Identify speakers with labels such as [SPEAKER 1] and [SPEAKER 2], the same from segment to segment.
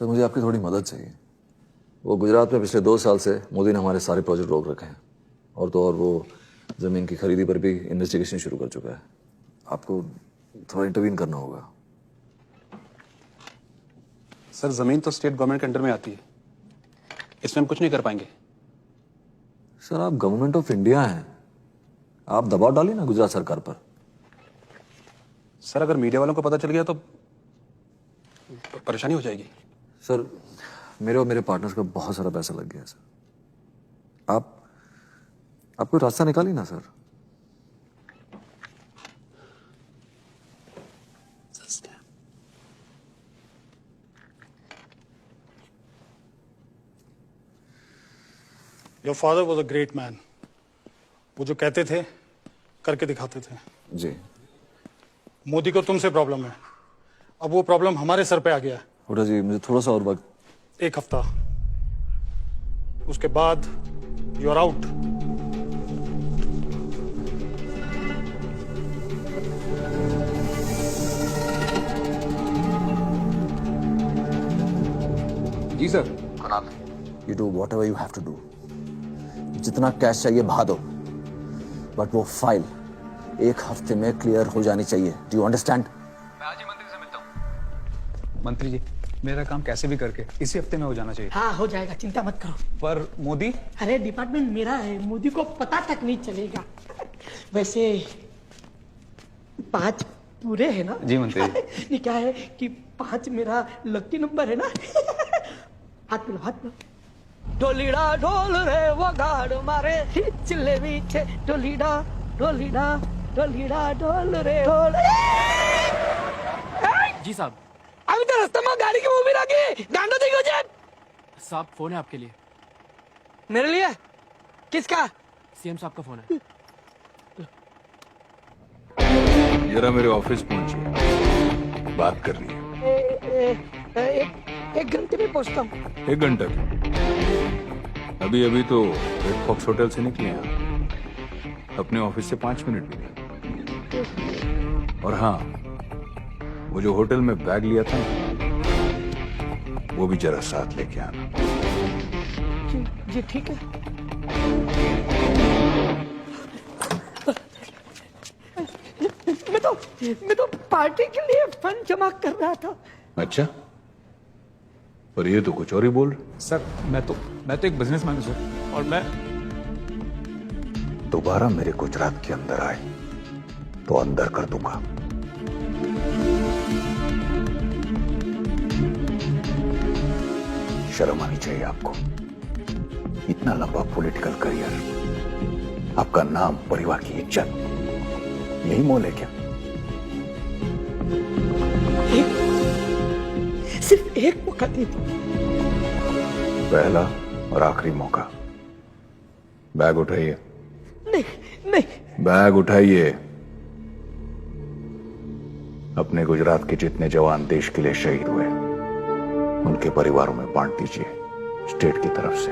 [SPEAKER 1] Sir मुझे आपकी थोड़ी मदद चाहिए। वो गुजरात में पिछले 2 साल से मोदी ने हमारे सारे प्रोजेक्ट रोक रखे हैं, और तो और वो ज़मीन की खरीदी पर भी इन्वेस्टिगेशन शुरू कर चुका है। आपको थोड़ा इंटरवीन करना होगा।
[SPEAKER 2] सर जमीन तो स्टेट गवर्नमेंट के अंडर में आती है, इसमें हम कुछ नहीं कर पाएंगे।
[SPEAKER 1] सर आप गवर्नमेंट ऑफ इंडिया हैं, आप दबाव डालिए ना गुजरात सरकार पर।
[SPEAKER 2] सर अगर मीडिया वालों को पता चल गया तो परेशानी हो जाएगी।
[SPEAKER 1] सर मेरे और मेरे पार्टनर्स का बहुत सारा पैसा लग गया है सर। आप कोई रास्ता निकालिए ना sir.
[SPEAKER 3] Your father was a great man. वो जो कहते थे करके दिखाते थे।
[SPEAKER 1] जी।
[SPEAKER 3] मोदी को तुमसे प्रॉब्लम है, अब वो प्रॉब्लम हमारे सर पे आ गया है।
[SPEAKER 1] हुड्डा जी मुझे थोड़ा सा और वक्त।
[SPEAKER 3] 1 हफ्ता, उसके बाद यू आर आउट।
[SPEAKER 2] जी sir.
[SPEAKER 4] You do whatever you have to do. जितना कैश चाहिए बहा दो, बट वो फाइल 1 हफ्ते में क्लियर हो जानी चाहिए। Do you understand?
[SPEAKER 2] मैं आज ही मंत्री से मिलता हूँ। मंत्री जी मेरा काम कैसे भी करके इसी हफ्ते में हो जाना चाहिए।
[SPEAKER 5] हाँ हो जाएगा, चिंता मत करो।
[SPEAKER 2] पर मोदी?
[SPEAKER 5] अरे डिपार्टमेंट मेरा है, मोदी को पता तक नहीं चलेगा। वैसे 5 पूरे है ना?
[SPEAKER 2] जी मंत्री जी।
[SPEAKER 5] ये क्या है कि 5 मेरा लकी नंबर है ना। हाथ मिलो, हाथ मिलो। ढोलीड़ा ढोल रे वो गाड़ मारे चिल्ले पीछे, ढोलीड़ा ढोलीड़ा ढोलीड़ा ढोल रे ढोल।
[SPEAKER 6] जी साहब।
[SPEAKER 5] अभी तो रास्ते में गाड़ी की मूवी रखी, गांडो देखो जे।
[SPEAKER 6] साहब फोन है आपके लिए।
[SPEAKER 5] मेरे लिए? किसका?
[SPEAKER 6] सीएम साहब का फोन है।
[SPEAKER 7] जरा मेरे ऑफिस पहुंचिए, बात करनी है।
[SPEAKER 5] एक घंटे में पहुंचता हूँ।
[SPEAKER 7] 1 घंटा अभी तो रेड फॉक्स होटल से निकले हैं, अपने ऑफिस से 5 मिनट भी नहीं। और हाँ, वो जो होटल में बैग लिया था वो भी जरा साथ लेके आना।
[SPEAKER 5] जी ठीक है। मैं तो पार्टी के लिए फंड जमा कर रहा था।
[SPEAKER 7] अच्छा, पर ये तो कुछ और ही बोल रहे।
[SPEAKER 2] सर मैं तो एक बिजनेसमैन हूँ सर, और मैं
[SPEAKER 7] दोबारा मेरे गुजरात के अंदर आए तो अंदर कर दूंगा। शर्म आनी चाहिए आपको। इतना लंबा पॉलिटिकल करियर, आपका नाम, परिवार की इज्जत, यही मोल है क्या?
[SPEAKER 5] सिर्फ एक मौका दे दो।
[SPEAKER 7] पहला और आखिरी मौका। बैग उठाइए।
[SPEAKER 5] नहीं नहीं।
[SPEAKER 7] बैग उठाइए। अपने गुजरात के जितने जवान देश के लिए शहीद हुए उनके परिवारों में बांट दीजिए, स्टेट की तरफ से।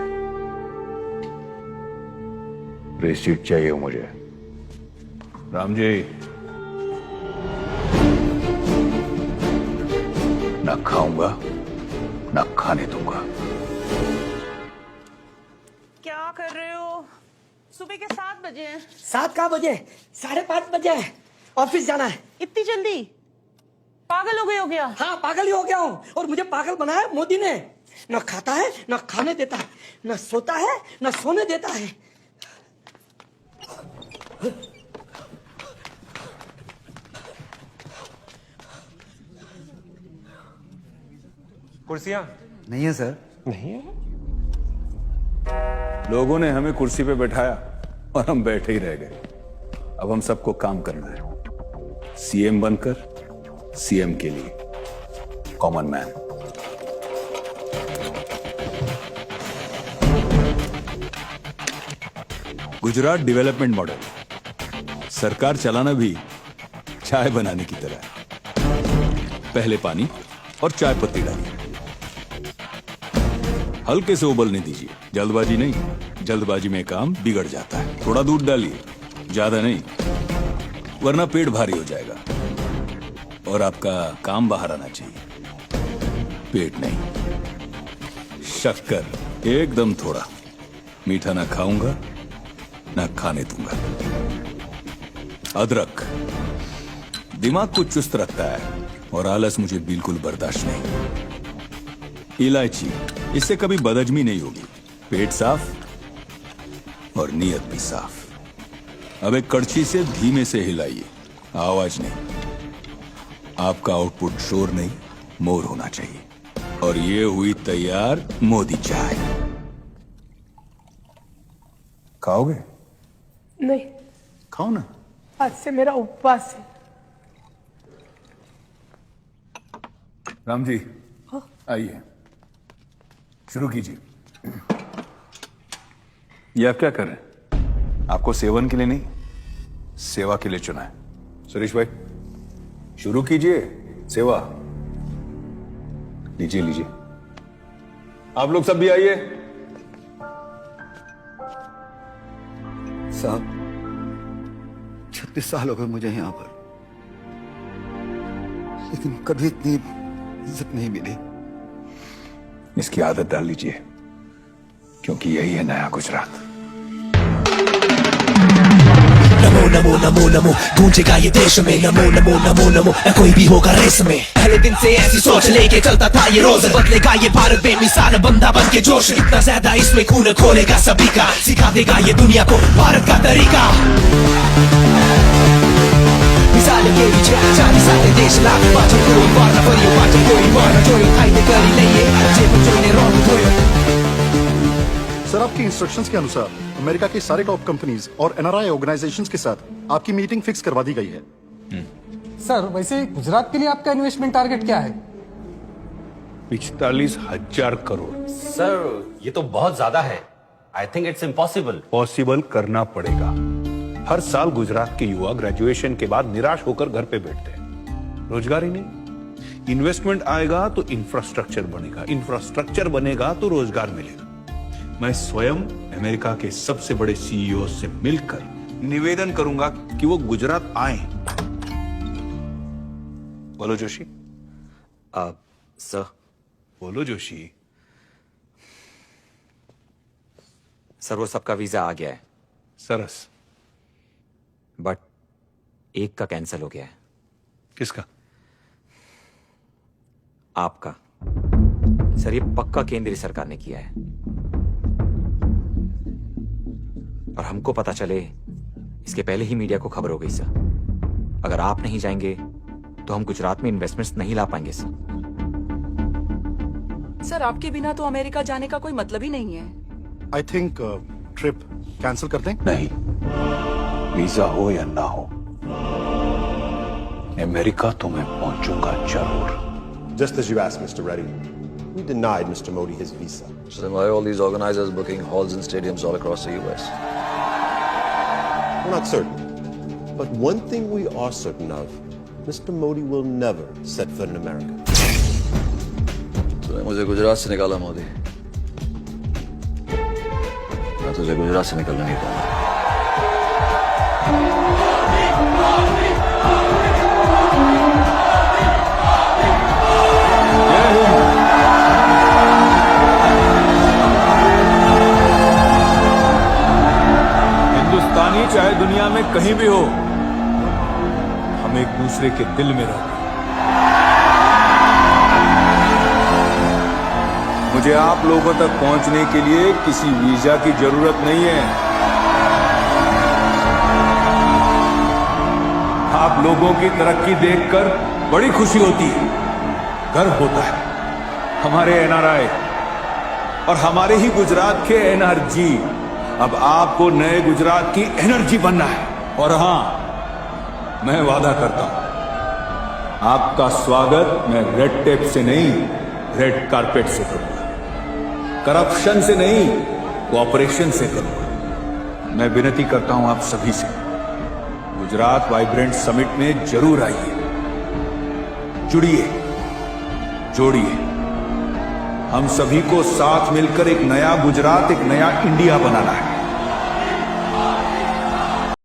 [SPEAKER 7] रिसीट चाहिए मुझे। राम जी, ना खाऊंगा ना खाने दूंगा।
[SPEAKER 8] क्या कर रहे हो? सुबह के 7 बजे हैं।
[SPEAKER 5] 7 कहाँ बजे? 5:30 बजे है, ऑफिस जाना है।
[SPEAKER 8] इतनी जल्दी? पागल हो गए हो क्या?
[SPEAKER 5] हाँ पागल ही हो गया हूँ, और मुझे पागल बनाया मोदी ने। न खाता है, न खाने देता है, न सोता है, न सोने देता है।
[SPEAKER 2] कुर्सियां
[SPEAKER 9] नहीं है सर।
[SPEAKER 2] नहीं है।
[SPEAKER 7] लोगों ने हमें कुर्सी पे बैठाया और हम बैठे ही रह गए। अब हम सबको काम करना है, सीएम बनकर सीएम के लिए, common man. Gujarat development model, सरकार चलाना भी चाय बनाने की तरह है। पहले पानी और चाय पत्ती डालिए, हल्के से उबलने दीजिए, जल्दबाजी नहीं। जल्दबाजी में काम बिगड़ जाता है। थोड़ा दूध डालिए, ज्यादा नहीं, वरना पेट भारी हो जाएगा और आपका काम बाहर आना चाहिए। पेट नहीं, शक्कर एकदम थोड़ा। मीठा ना खाऊंगा ना खाने दूंगा। अदरक दिमाग को चुस्त रखता है और आलस मुझे बिल्कुल बर्दाश्त नहीं। इलायची, इससे कभी बदहजमी नहीं होगी। पेट साफ और नीयत भी साफ। अब एक कड़छी से धीमे से हिलाइए, आवाज नहीं। आपका आउटपुट शोर नहीं, मोर होना चाहिए। और ये हुई तैयार मोदी चाय। खाओगे?
[SPEAKER 5] नहीं,
[SPEAKER 7] खाओ ना।
[SPEAKER 5] आज से मेरा उपवास है।
[SPEAKER 7] राम जी, आइए, शुरू कीजिए। ये आप क्या कर रहे हैं? आपको सेवन के लिए नहीं, सेवा के लिए चुना है। सुरेश भाई, शुरू कीजिए सेवा। लीजिए लीजिए, आप लोग सब भी आइए।
[SPEAKER 9] साहब, 36 साल हो गए मुझे यहां पर, लेकिन कभी इतनी इज्जत नहीं मिली।
[SPEAKER 7] इसकी आदत डाल लीजिए, क्योंकि यही है नया गुजरात।
[SPEAKER 10] नमो नमो नमो नमो गूंजेगा ये देश में। नमो नमो नमो नमो न कोई भी होगा रेस में। पहले दिन से ऐसी सोच लेके चलता था ये रोज। बदलेगा ये भारत बेमिसाल बंदा बन के जोश। इतना ज्यादा इसमें खून खोलेगा सभी का। सिखा देगा ये दुनिया को भारत का तरीका। मिसाल के पीछे चालीस साल देश लाख पाचन कोई मारना परियो पाचन कोई मारना जोई खाई करी नहीं है जेब जोने रोंग धोयो।
[SPEAKER 3] सर, आपकी इंस्ट्रक्शंस के अनुसार अमेरिका के सारे टॉप कंपनीज और एनआरआई ऑर्गेनाइजेशंस के साथ आपकी मीटिंग फिक्स करवा दी गई है।
[SPEAKER 11] सर, वैसे गुजरात के लिए आपका इन्वेस्टमेंट टारगेट क्या है?
[SPEAKER 7] 45,000 करोड़।
[SPEAKER 12] सर, ये तो बहुत ज्यादा है। I think it's impossible.
[SPEAKER 7] Possible करना पड़ेगा। हर साल गुजरात के युवा ग्रेजुएशन के बाद निराश होकर घर पे बैठते हैं। रोजगार ही नहीं। इन्वेस्टमेंट आएगा तो इंफ्रास्ट्रक्चर बनेगा, इंफ्रास्ट्रक्चर बनेगा तो रोजगार मिलेगा। मैं स्वयं अमेरिका के सबसे बड़े सीईओ से मिलकर निवेदन करूंगा कि वो गुजरात आए। बोलो जोशी।
[SPEAKER 12] सर,
[SPEAKER 7] बोलो जोशी।
[SPEAKER 12] सर, वो सबका वीजा आ गया है।
[SPEAKER 7] सरस।
[SPEAKER 12] बट एक का कैंसिल हो गया है।
[SPEAKER 7] किसका?
[SPEAKER 12] आपका। सर, ये पक्का केंद्रीय सरकार ने किया है। और हमको पता चले इसके पहले ही मीडिया को खबर हो गई सर। अगर आप नहीं जाएंगे तो हम गुजरात में इन्वेस्टमेंट्स नहीं ला पाएंगे सर।
[SPEAKER 8] सर, आपके बिना तो अमेरिका जाने का कोई मतलब ही नहीं है।
[SPEAKER 3] आई थिंक ट्रिप कैंसिल कर दें।
[SPEAKER 7] नहीं, वीजा हो या ना हो, अमेरिका तो मैं पहुंचूंगा जरूर।
[SPEAKER 13] Just as you asked, Mr. Reddy, we denied Mr. Modi his visa.
[SPEAKER 1] So then why are all these organizers booking halls and stadiums all across the US?
[SPEAKER 13] We're not certain. But one thing we are certain of, Mr. Modi will never set foot in America.
[SPEAKER 1] तूने मुझे गुजरात से निकाला मोदी, मैं तुझे गुजरात से निकलने नहीं दूंगा।
[SPEAKER 7] हिंदुस्तानी चाहे दुनिया में कहीं भी हो, हम एक दूसरे के दिल में रहो। मुझे आप लोगों तक पहुंचने के लिए किसी वीजा की जरूरत नहीं है। आप लोगों की तरक्की देखकर बड़ी खुशी होती है, गर्व होता है। हमारे एनआरआई और हमारे ही गुजरात के एनआरजी, अब आपको नए गुजरात की एनर्जी बनना है। और हां, मैं वादा करता हूं, आपका स्वागत मैं रेड टेप से नहीं, रेड कारपेट से करूंगा। करप्शन से नहीं, कोऑपरेशन से करूंगा। मैं विनती करता हूं आप सभी से, गुजरात वाइब्रेंट समिट में जरूर आइए, जुड़िए, जोड़िए। हम सभी को साथ मिलकर एक नया गुजरात, एक नया इंडिया बनाना है।